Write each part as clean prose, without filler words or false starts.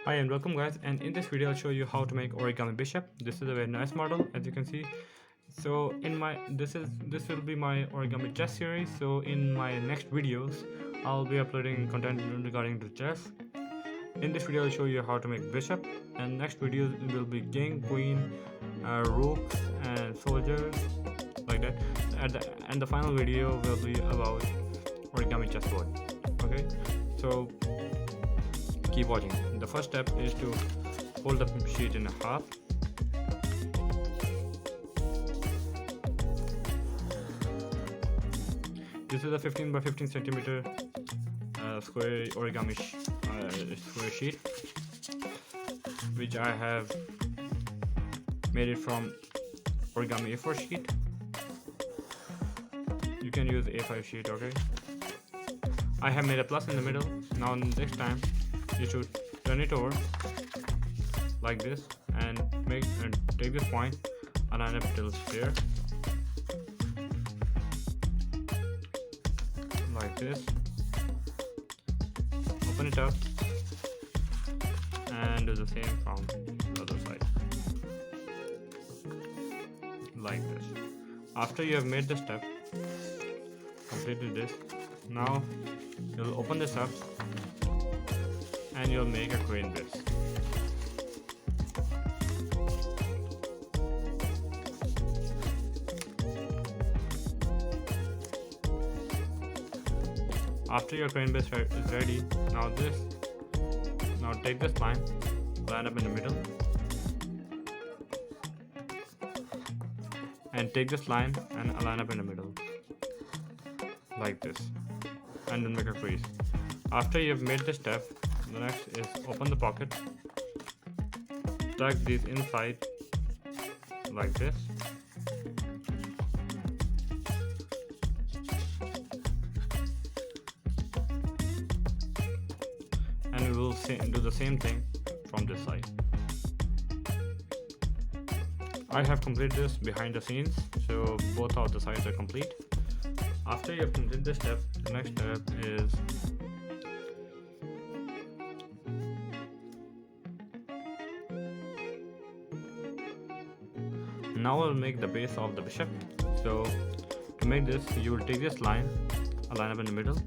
Hi and welcome guys, and in this video I'll show you how to make origami bishop. This is a very nice model as you can see. So in my this will be my origami chess series. So in my next videos I'll be uploading content regarding the chess. In this video I'll show you how to make bishop, and next video will be king, queen, rook and soldier, like that. And the final video will be about origami chessboard. Okay, so keep watching. The first step is to fold the sheet in half. This is a 15 by 15 centimeter square origami square sheet, which I have made it from origami A4 sheet. You can use A5 sheet, okay? I have made a plus in the middle. Now next time you should turn it over like this and take this point and line up till here like this. Open it up and do the same from the other side like this. After you have made the step, completed this, now you'll open this up and you'll make a crane base. After your crane base is ready, now take this line, line up in the middle, and take this line and line up in the middle like this, and then make a crease. After you've made this step, the next is open the pocket, tuck these inside like this, and we will do the same thing from this side. I have completed this behind the scenes, so both of the sides are complete. After you have completed this step, the next step is now I'll make the base of the bishop. So to make this, you will take this line, a line up in the middle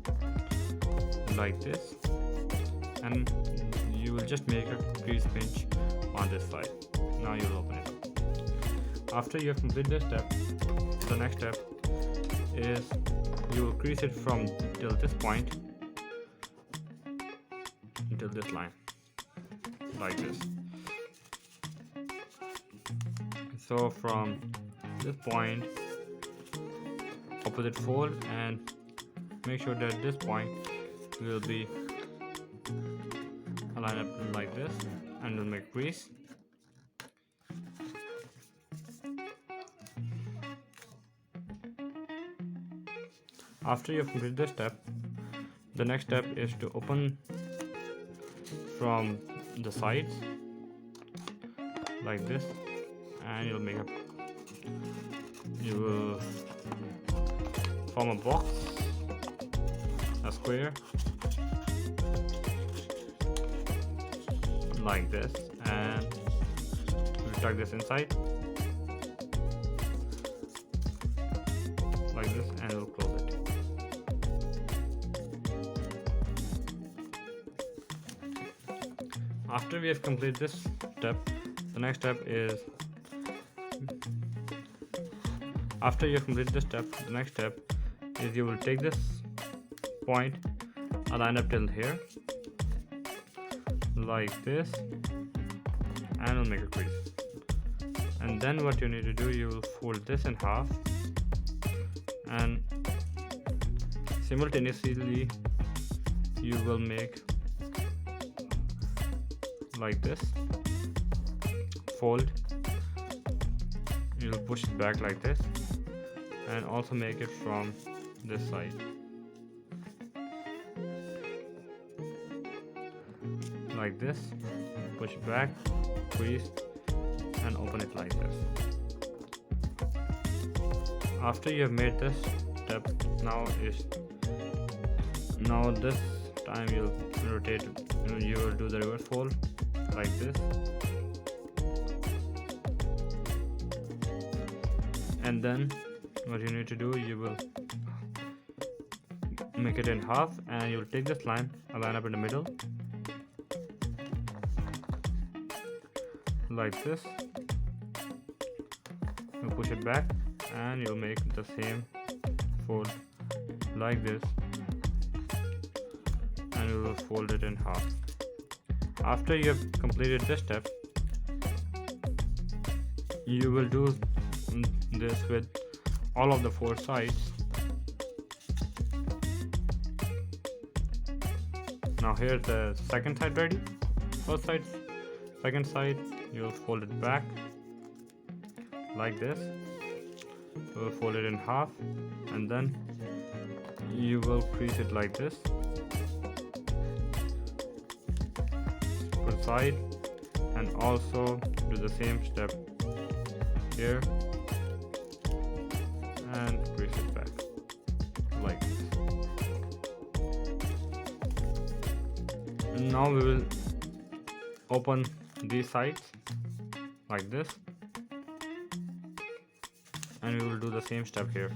like this, and you will just make a crease pinch on this side. Now you'll open it up. After you have completed this step, the next step is you will crease it from till this point until this line like this. So from this point, opposite fold, and make sure that this point will be aligned up like this, and we'll make crease. After you have completed this step, the next step is to open from the sides like this, and you will form a box, a square like this, and we'll tuck this inside like this, and we'll close it. After we have completed this step, the next step is you will take this point, align up till here like this, and we'll make a crease. And then what you need to do, you will fold this in half, and simultaneously you will make like this, fold, you'll push it back like this, and also make it from this side like this, push it back, crease, and open it like this. After you have made this step, now this time you'll rotate, you will do the reverse fold like this, and then what you need to do, you will make it in half, and you'll take this line, align up in the middle like this. You push it back, and you'll make the same fold like this, and you will fold it in half. After you have completed this step, you will do this with all of the 4 sides. Now here's the second side ready. First side, second side, you'll fold it back like this. You will fold it in half, and then you will crease it like this. Put side, and also do the same step here, and crease it back like this. And now we will open these sides like this, and we will do the same step here.